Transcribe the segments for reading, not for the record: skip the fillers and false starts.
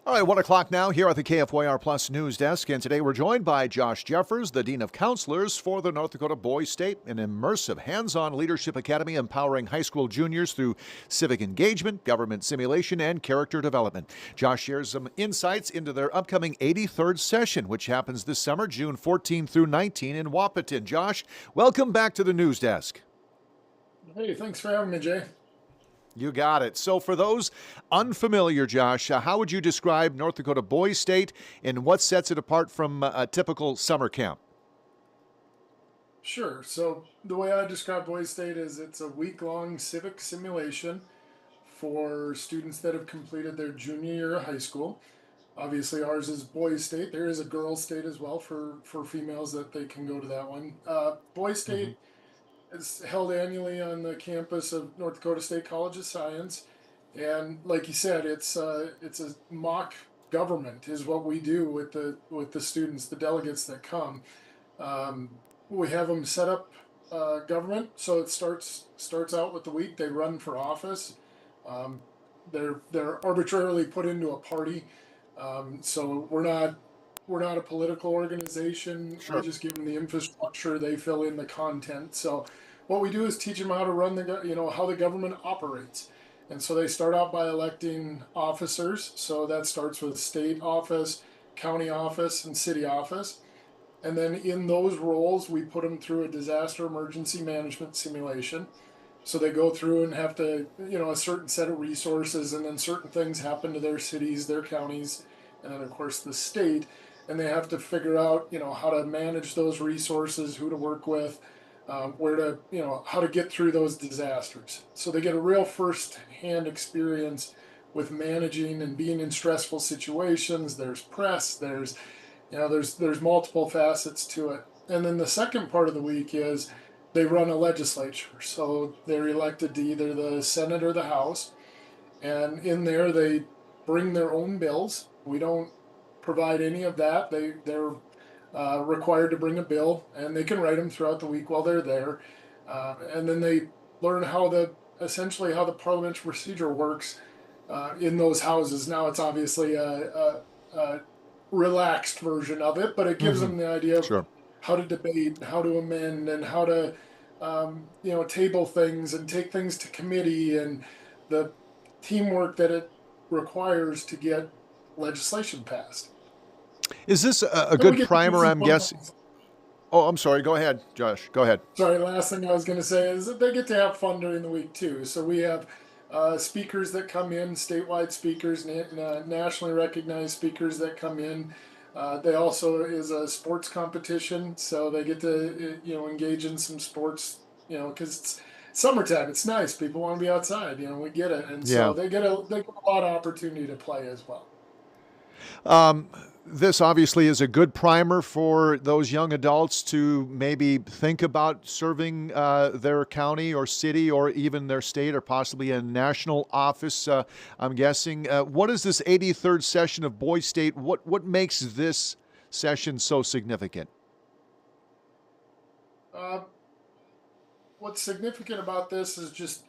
All right, 1 o'clock now here at the KFYR Plus News Desk, and today we're joined by Josh Jeffers, the Dean of Counselors for the North Dakota Boys State, an immersive, hands-on leadership academy empowering high school juniors through civic engagement, government simulation, and character development. Josh shares some insights into their upcoming 83rd session, which happens this summer, June 14 through 19 in Wahpeton. Josh, welcome back to the News Desk. Hey, thanks for having me, Jay. You got it. So for those unfamiliar, Josh, how would you describe North Dakota Boys State and what sets it apart from a typical summer camp? Sure. So the way I describe Boys State is it's a week-long civic simulation for students that have completed their junior year of high school. Obviously, ours is Boys State. There is a girls' state as well for females that they can go to that one. Boys Mm-hmm. State is held annually on the campus of North Dakota State College of Science, and like you said, it's a mock government is what we do with the students, the delegates that come. Um, we have them set up government, so it starts out with the week they run for office. Um, they're arbitrarily put into a party, so we're not a political organization. We Sure. just give them the infrastructure. They fill in the content. So what we do is teach them how to run how the government operates. And so they start out by electing officers. So that starts with state office, county office, and city office. And then in those roles, we put them through a disaster emergency management simulation. So they go through and have to, a certain set of resources, and then certain things happen to their cities, their counties, and then of course the state, and they have to figure out, how to manage those resources, who to work with, where to, how to get through those disasters. So they get a real first-hand experience with managing and being in stressful situations. There's press, there's multiple facets to it. And then the second part of the week is they run a legislature. So they're elected to either the Senate or the House. And in there, they bring their own bills. We don't provide any of that. They're required to bring a bill, and they can write them throughout the week while they're there. And then they learn essentially how the parliamentary procedure works in those houses. Now it's obviously a relaxed version of it, but it gives Mm-hmm. them the idea of Sure. how to debate, how to amend, and how to table things and take things to committee, and the teamwork that it requires to get legislation passed. Is this a And we good get to do primer, some I'm fun guessing? things. Oh, I'm sorry. Go ahead, Josh. Go ahead. Sorry, last thing I was going to say is that they get to have fun during the week too. So we have speakers that come in, statewide speakers, nationally recognized speakers that come in. They also is a sports competition, so they get to engage in some sports. Because it's summertime, it's nice. People want to be outside. We get it, and so Yeah. they get a lot of opportunity to play as well. Um, this obviously is a good primer for those young adults to maybe think about serving their county or city or even their state or possibly a national office. I'm guessing. What is this 83rd session of Boys State? What makes this session so significant? Uh, what's significant about this is just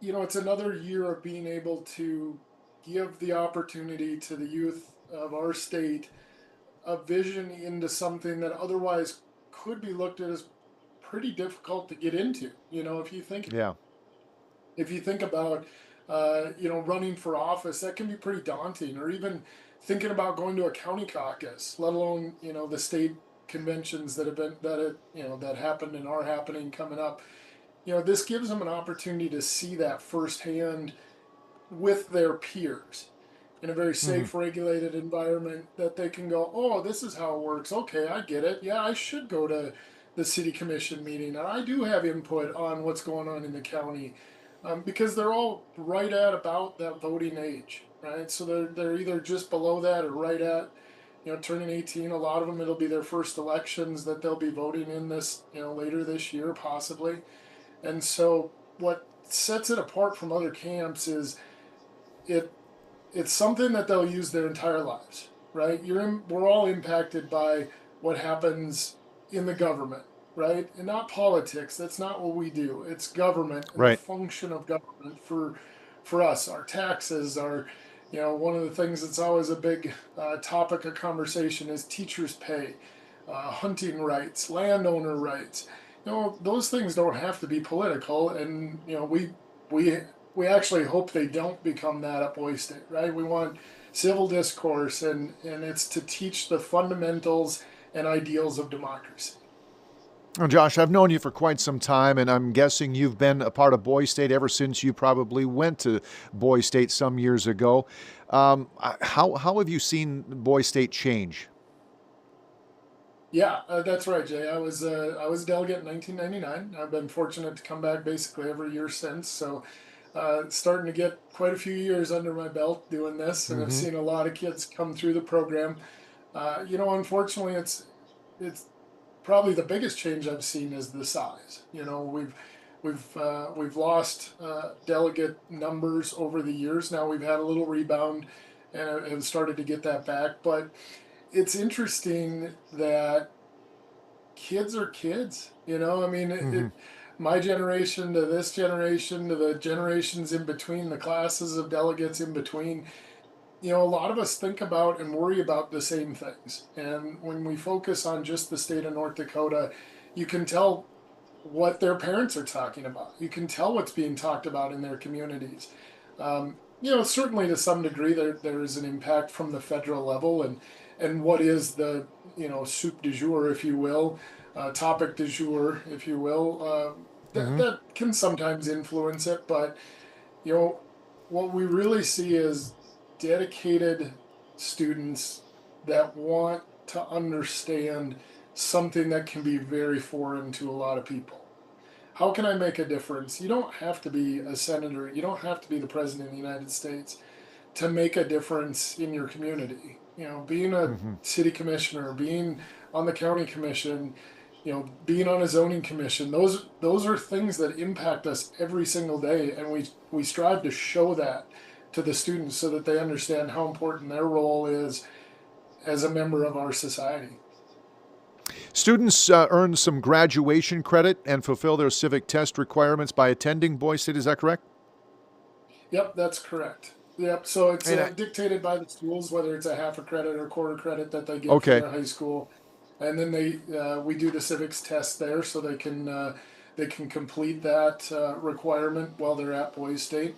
it's another year of being able to give the opportunity to the youth of our state a vision into something that otherwise could be looked at as pretty difficult to get into. Yeah. If you think about running for office, that can be pretty daunting, or even thinking about going to a county caucus, let alone the state conventions that have been that happened and are happening coming up. This gives them an opportunity to see that firsthand with their peers in a very Hmm. safe, regulated environment, that they can go, oh, this is how it works. Okay, I get it. Yeah, I should go to the city commission meeting. I do have input on what's going on in the county, because they're all right at about that voting age, right? So they're either just below that or right at turning 18. A lot of them, it'll be their first elections that they'll be voting in this later this year possibly. And so what sets it apart from other camps is it it's something that they'll use their entire lives, right? We're all impacted by what happens in the government, right? And not politics. That's not what we do. It's government and the Right. function of government for us, our taxes, our One of the things that's always a big topic of conversation is teachers' pay, hunting rights, landowner rights. Those things don't have to be political, and we we actually hope they don't become that at Boy State, right? We want civil discourse, and it's to teach the fundamentals and ideals of democracy. Well, Josh, I've known you for quite some time, and I'm guessing you've been a part of Boy State ever since you probably went to Boy State some years ago. How have you seen Boy State change? Yeah, that's right, Jay. I was a delegate in 1999. I've been fortunate to come back basically every year since. So, starting to get quite a few years under my belt doing this, and I've Mm-hmm. seen a lot of kids come through the program. Unfortunately, it's probably the biggest change I've seen is the size. We've lost delegate numbers over the years. Now we've had a little rebound and have started to get that back, but it's interesting that kids are kids. I mean, Mm-hmm. my generation to this generation to the generations in between, the classes of delegates in between. A lot of us think about and worry about the same things. And when we focus on just the state of North Dakota, you can tell what their parents are talking about. You can tell what's being talked about in their communities. Certainly to some degree, there is an impact from the federal level, and what is the soup du jour, if you will, topic du jour, if you will. That Mm-hmm. that can sometimes influence it, but you know what we really see is dedicated students that want to understand something that can be very foreign to a lot of people. How can I make a difference? You don't have to be a senator. You don't have to be the president of the United States to make a difference in your community. Being a Mm-hmm. city commissioner, being on the county commission, being on a zoning commission, those are things that impact us every single day, and we strive to show that to the students so that they understand how important their role is as a member of our society. Students earn some graduation credit and fulfill their civic test requirements by attending Boy State. Is that correct? Yep, that's correct. Yep, so it's And dictated by the schools whether it's a half a credit or quarter credit that they get from okay. their high school, and then we do the civics test there so they can complete that requirement while they're at Boys State,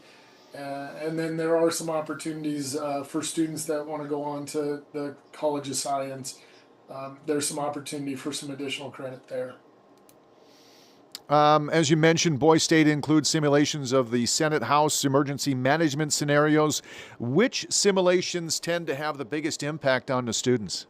and then there are some opportunities for students that want to go on to the College of Science. There's some opportunity for some additional credit there. As you mentioned, Boy State includes simulations of the Senate House emergency management scenarios. Which simulations tend to have the biggest impact on the students?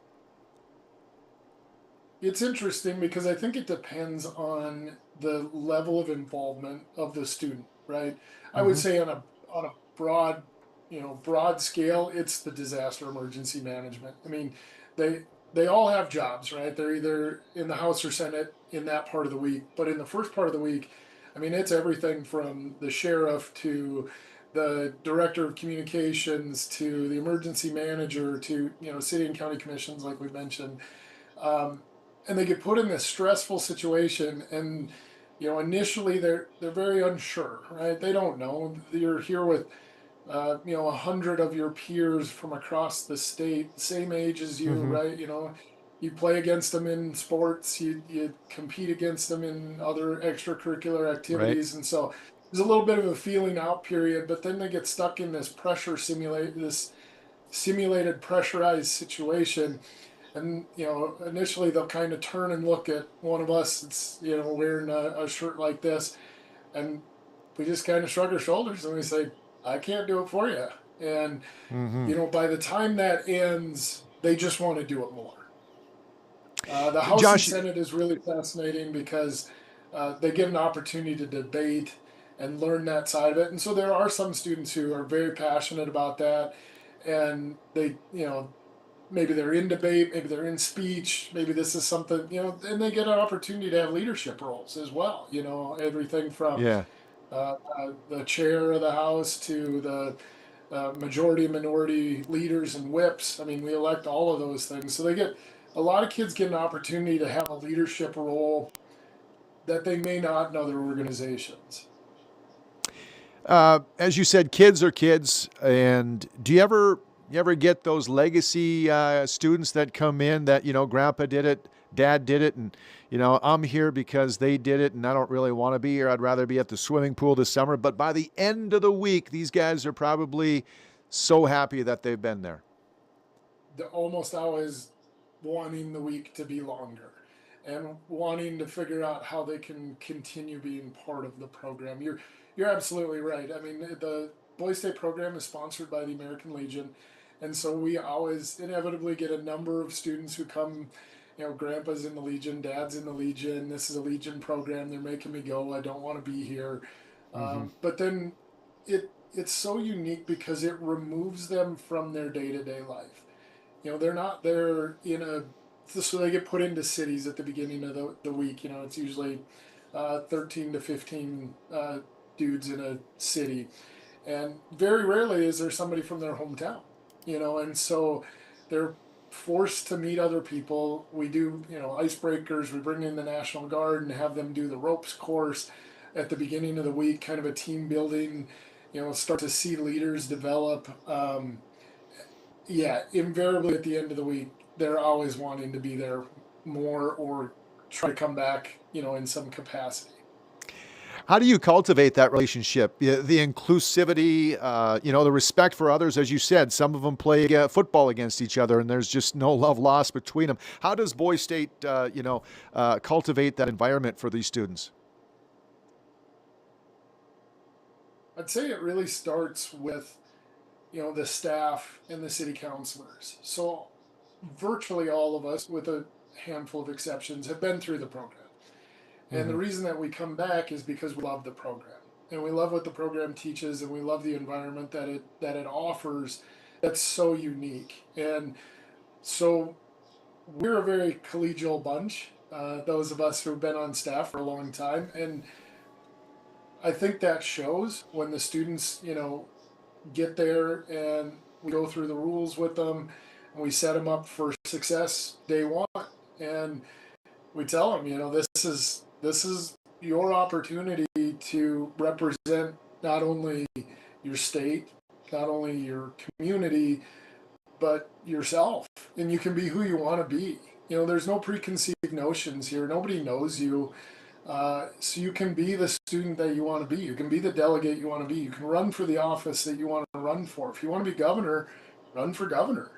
It's interesting because I think it depends on the level of involvement of the student, right? I would Mm-hmm. say on a broad scale, it's the disaster emergency management. I mean, they they all have jobs, right? They're either in the House or Senate in that part of the week, but in the first part of the week, I mean, it's everything from the sheriff to the director of communications to the emergency manager to city and county commissions, like we mentioned, um, and they get put in this stressful situation, and initially they're very unsure, right? They don't know. You're here with 100 of your peers from across the state, same age as you, Mm-hmm. right? You play against them in sports, you compete against them in other extracurricular Right. activities, and so there's a little bit of a feeling out period, but then they get stuck in this simulated pressurized situation, and initially they'll kind of turn and look at one of us that's wearing a shirt like this, and we just kind of shrug our shoulders and we say, I can't do it for you. And Mm-hmm. by the time that ends, they just want to do it more. The House and Josh, Senate is really fascinating because they get an opportunity to debate and learn that side of it, and so there are some students who are very passionate about that, and they maybe they're in debate, maybe they're in speech, maybe this is something, and they get an opportunity to have leadership roles as well. Everything from yeah. the chair of the House to the majority and minority leaders and whips. I mean, we elect all of those things. So a lot of kids get an opportunity to have a leadership role that they may not in other organizations. As you said, kids are kids, and do you ever get those legacy students that come in that Grandpa did it, Dad did it, and I'm here because they did it, and I don't really want to be here. I'd rather be at the swimming pool this summer. But by the end of the week, these guys are probably so happy that they've been there. They're almost always wanting the week to be longer and wanting to figure out how they can continue being part of the program. You're absolutely right. I mean, the Boy State program is sponsored by the American Legion, and so we always inevitably get a number of students who come. Grandpa's in the Legion, Dad's in the Legion. This is a Legion program. They're making me go. I don't want to be here. Hmm. But then it's so unique because it removes them from their day to day life. They're not there in a so they get put into cities at the beginning of the week. It's usually 13 to 15 dudes in a city, and very rarely is there somebody from their hometown. And so they're forced to meet other people. We do icebreakers. We bring in the National Guard and have them do the ropes course at the beginning of the week, kind of a team building. Start to see leaders develop. Yeah, invariably at the end of the week, they're always wanting to be there more or try to come back, in some capacity. How do you cultivate that relationship? The inclusivity, the respect for others. As you said, some of them play football against each other, and there's just no love lost between them. How does Boy State, cultivate that environment for these students? I'd say it really starts with, the staff and the city councilors. So virtually all of us, with a handful of exceptions, have been through the program. And the Hmm. reason that we come back is because we love the program. And we love what the program teaches, and we love the environment that it offers that's so unique. And so we're a very collegial bunch, those of us who've been on staff for a long time. And I think that shows when the students, get there and we go through the rules with them and we set them up for success day one. And we tell them, this is your opportunity to represent not only your state, not only your community, but yourself. And you can be who you want to be. There's no preconceived notions here. Nobody knows you. So you can be the student that you want to be. You can be the delegate you want to be. You can run for the office that you want to run for. If you want to be governor, run for governor.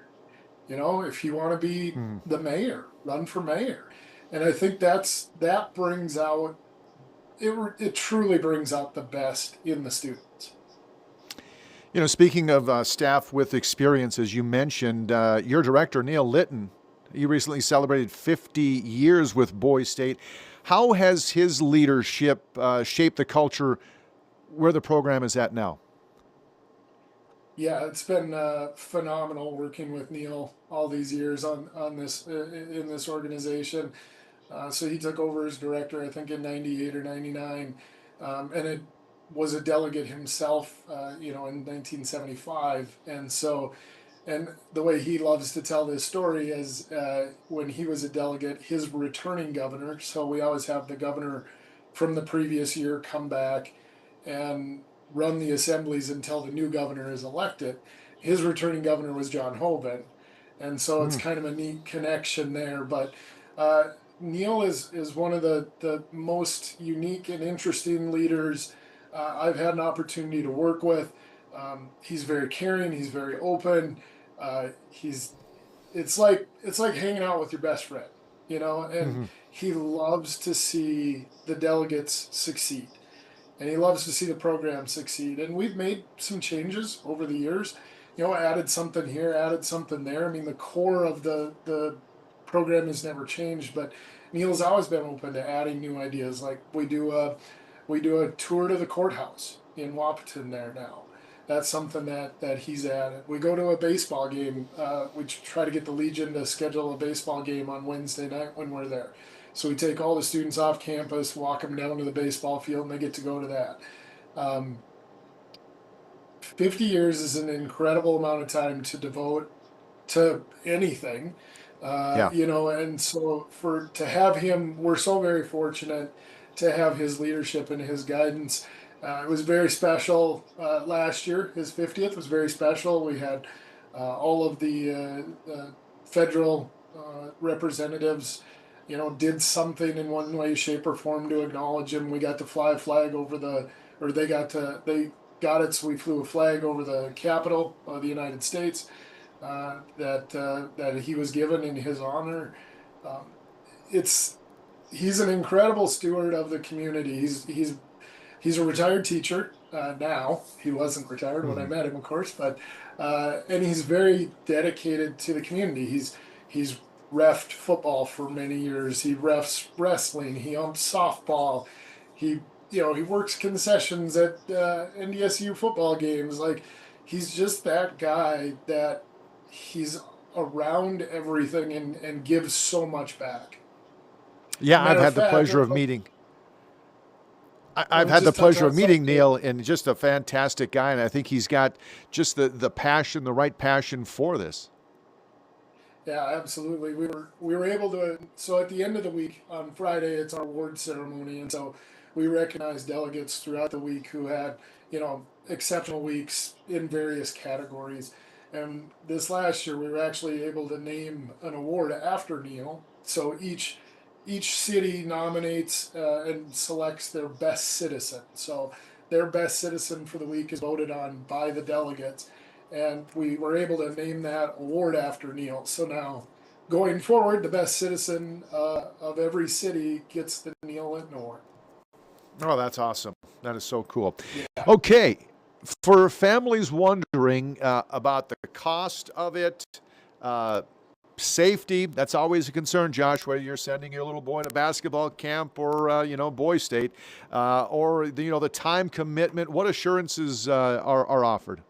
If you want to be Hmm. the mayor, run for mayor. And I think that brings out it truly brings out the best in the students. Speaking of staff with experience, as you mentioned, your director, Neil Litton, he recently celebrated 50 years with Boy State. How has his leadership shaped the culture where the program is at now? Yeah, it's been phenomenal working with Neil all these years on this in this organization. So he took over as director, I think, in '98 or '99, and it was a delegate himself, in 1975. And the way he loves to tell this story is when he was a delegate, his returning governor. So we always have the governor from the previous year come back and run the assemblies until the new governor is elected. His returning governor was John Hoven, and so it's Hmm. kind of a neat connection there. But uh, Neil is one of the most unique and interesting leaders I've had an opportunity to work with. He's very caring. He's very open. He's it's like hanging out with your best friend, and Hmm. he loves to see the delegates succeed, and he loves to see the program succeed. And we've made some changes over the years, added something here, added something there. I mean, the core of the program has never changed, but Neil's always been open to adding new ideas. Like we do a tour to the courthouse in Wapaton there now. That's something that he's added. We go to a baseball game. We try to get the Legion to schedule a baseball game on Wednesday night when we're there. So we take all the students off campus, walk them down to the baseball field, and they get to go to that. Um, 50 years is an incredible amount of time to devote to anything, Yeah. and so for to have him, we're so very fortunate to have his leadership and his guidance. It was very special last year. His 50th was very special. We had all of the federal representatives, did something in one way, shape, or form to acknowledge him. We got to fly a flag over or they got it, so we flew a flag over the Capitol of the United States that he was given in his honor. Um, it's he's an incredible steward of the community. He's a retired teacher now. He wasn't retired when I Hmm. met him, of course, but and he's very dedicated to the community. He's refed football for many years. He refs wrestling. He umps softball. He he works concessions at NDSU football games. Like he's just that guy that he's around everything and gives so much back. Yeah, I've Matter of had the fact, pleasure of meeting. let I've me had the just touch pleasure on of meeting something. Neil, and just a fantastic guy. And I think he's got just the passion, the right passion for this. Yeah, absolutely. We were able to. So at the end of the week on Friday, it's our award ceremony, and so we recognize delegates throughout the week who had exceptional weeks in various categories. And this last year, we were actually able to name an award after Neil. So each city nominates and selects their best citizen. So their best citizen for the week is voted on by the delegates, and we were able to name that award after Neil. So now, going forward, the best citizen of every city gets the Neil Linton Award. Oh, that's awesome. That is so cool. Yeah, Okay, for families wondering about the cost of it, uh, safety, that's always a concern, Josh, whether you're sending your little boy to basketball camp or, Boy State, or, the time commitment. What assurances are offered?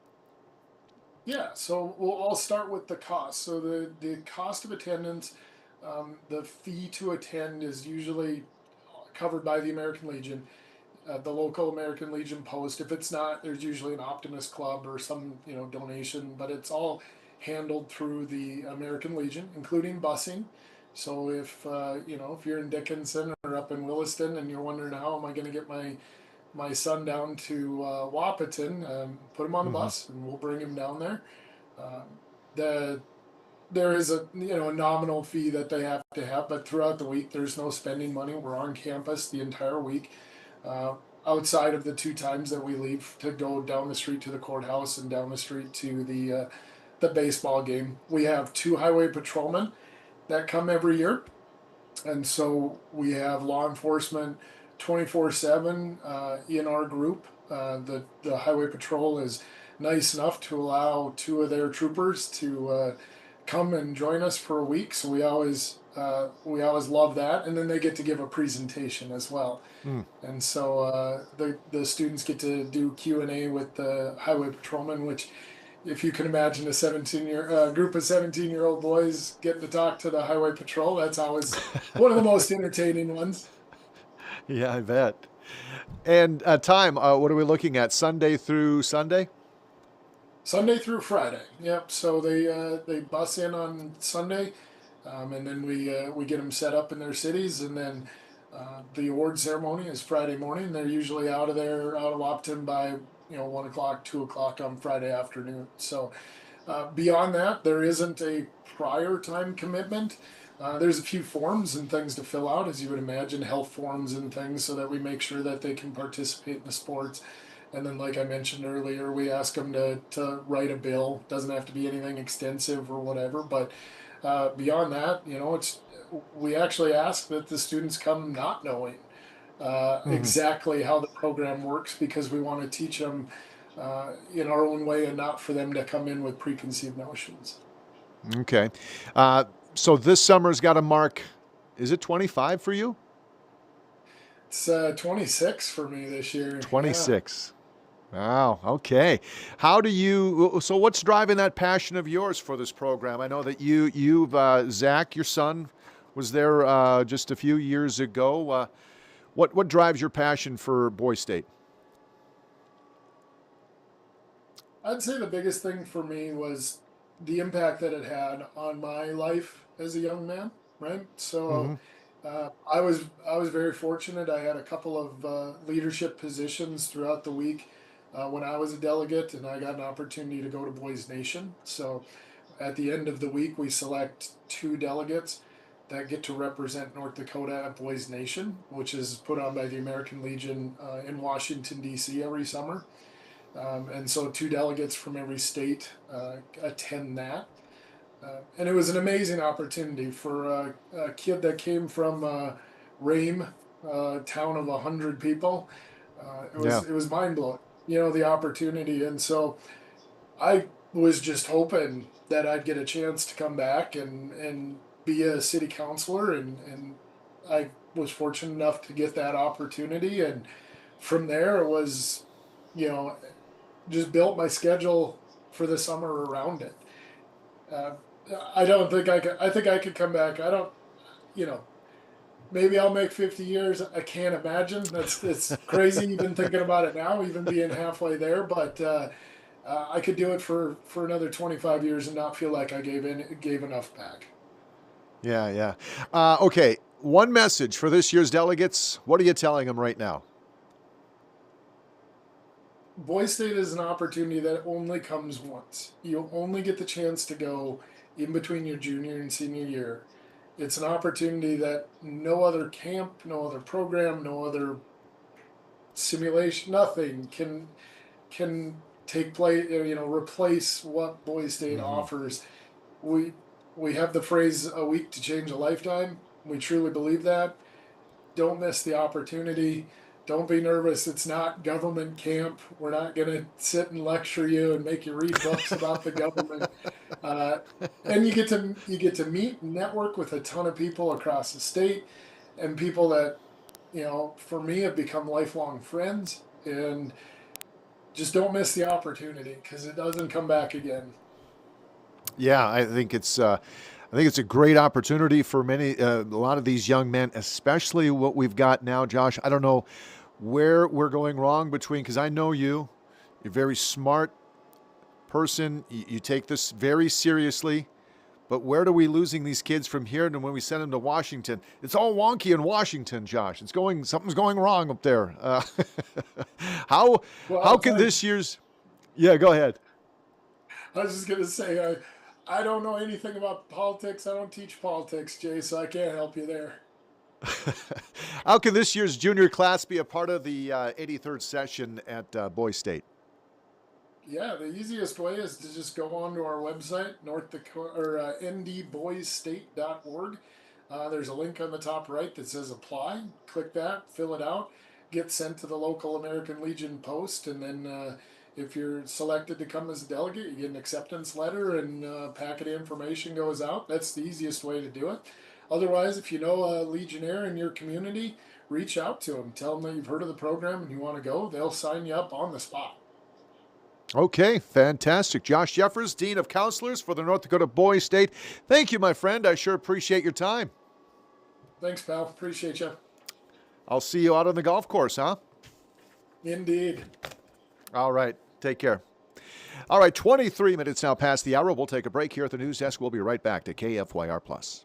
yeah. So we'll start with the cost. So the cost of attendance, the fee to attend is usually covered by the American Legion. The local American Legion post. If it's not, there's usually an Optimist Club or some donation, but it's all handled through the American Legion, including busing. So if you're in Dickinson or up in Williston and you're wondering how am I going to get my son down to Wapaton, put him on the Hmm. bus and we'll bring him down there. Um, the there is a nominal fee that they have to have, but throughout the week there's no spending money. We're on campus the entire week, uh, outside of the two times that we leave to go down the street to the courthouse and down the street to the baseball game. We have two highway patrolmen that come every year, and so we have law enforcement 24/7 in our group. The highway patrol is nice enough to allow two of their troopers to come and join us for a week. So we always love that, and then they get to give a presentation as well. Mm. And so the students get to do Q&A with the highway patrolman, which, if you can imagine a group of 17-year-old boys getting to talk to the highway patrol, that's always one of the most entertaining ones. Yeah, I bet. And time, what are we looking at? Sunday through Sunday? Sunday through Friday. Yep. So they bus in on Sunday, and then we get them set up in their cities, and then the award ceremony is Friday morning. They're usually out of Lopton by 1 o'clock, 2 o'clock on Friday afternoon. So beyond that, there isn't a prior time commitment. There's a few forms and things to fill out, as you would imagine, health forms and things, so that we make sure that they can participate in the sports. And then, like I mentioned earlier, we ask them to write a bill. Doesn't have to be anything extensive or whatever, but beyond that, we actually ask that the students come not knowing Hmm. exactly how the program works, because we want to teach them in our own way and not for them to come in with preconceived notions. Okay. Uh, so this summer's got a mark. Is it 25 for you? It's 26 for me this year. Yeah. 26. Wow. Okay. How do you? So, what's driving that passion of yours for this program? I know that Zach, your son, was there just a few years ago. What drives your passion for Boy State? I'd say the biggest thing for me was the impact that it had on my life as a young man, right? So Hmm. I was very fortunate. I had a couple of leadership positions throughout the week when I was a delegate, and I got an opportunity to go to Boys Nation. So at the end of the week, we select two delegates that get to represent North Dakota at Boys Nation, which is put on by the American Legion in Washington, D.C. every summer. And so two delegates from every state attend that. And it was an amazing opportunity for a kid that came from Rame, a town of 100 people. It Yeah. was it was mind blowing, the opportunity. And so I was just hoping that I'd get a chance to come back and be a city councilor, and I was fortunate enough to get that opportunity. And from there, it was, you know, just built my schedule for the summer around it. Uh, I don't think I could. I think I could come back. I don't. You know, maybe I'll make 50 years. I can't imagine. It's crazy even thinking about it now, even being halfway there. But I could do it for another 25 years and not feel like I gave enough back. Yeah, yeah. Okay, one message for this year's delegates. What are you telling them right now? Boys State is an opportunity that only comes once. You only get the chance to go in between your junior and senior year. It's an opportunity that no other camp, no other program, no other simulation, nothing can take place. Replace what Boys State Hmm. offers. We we have the phrase "a week to change a lifetime." We truly believe that. Don't miss the opportunity. Don't be nervous. It's not government camp. We're not going to sit and lecture you and make you read books about the government. Uh, and you get to meet and network with a ton of people across the state, and people that, for me, have become lifelong friends. And just don't miss the opportunity because it doesn't come back again. Yeah, I think it's a great opportunity for a lot of these young men, especially what we've got now, Josh. I don't know where we're going wrong between, because I know you're a very smart person. You take this very seriously. But where are we losing these kids from here? And when we send them to Washington, it's all wonky in Washington, Josh. Something's going wrong up there. How Well, how can this year's? Yeah, go ahead. I was just gonna say, I don't know anything about politics. I don't teach politics, Jay, so I can't help you there. How can this year's junior class be a part of the 83rd session at Boys State? Yeah, the easiest way is to just go onto our website, North Dakota or ndboysstate.org. There's a link on the top right that says apply. Click that, fill it out, get sent to the local American Legion post, and then if you're selected to come as a delegate, you get an acceptance letter and a packet of information goes out. That's the easiest way to do it. Otherwise, if you know a Legionnaire in your community, reach out to them. Tell them that you've heard of the program and you want to go. They'll sign you up on the spot. Okay, fantastic. Josh Jeffers, Dean of Counselors for the North Dakota Boys State. Thank you, my friend. I sure appreciate your time. Thanks, pal. Appreciate you. I'll see you out on the golf course, huh? Indeed. All right. Take care. All right, 23 minutes now past the hour. We'll take a break here at the news desk. We'll be right back to KFYR Plus.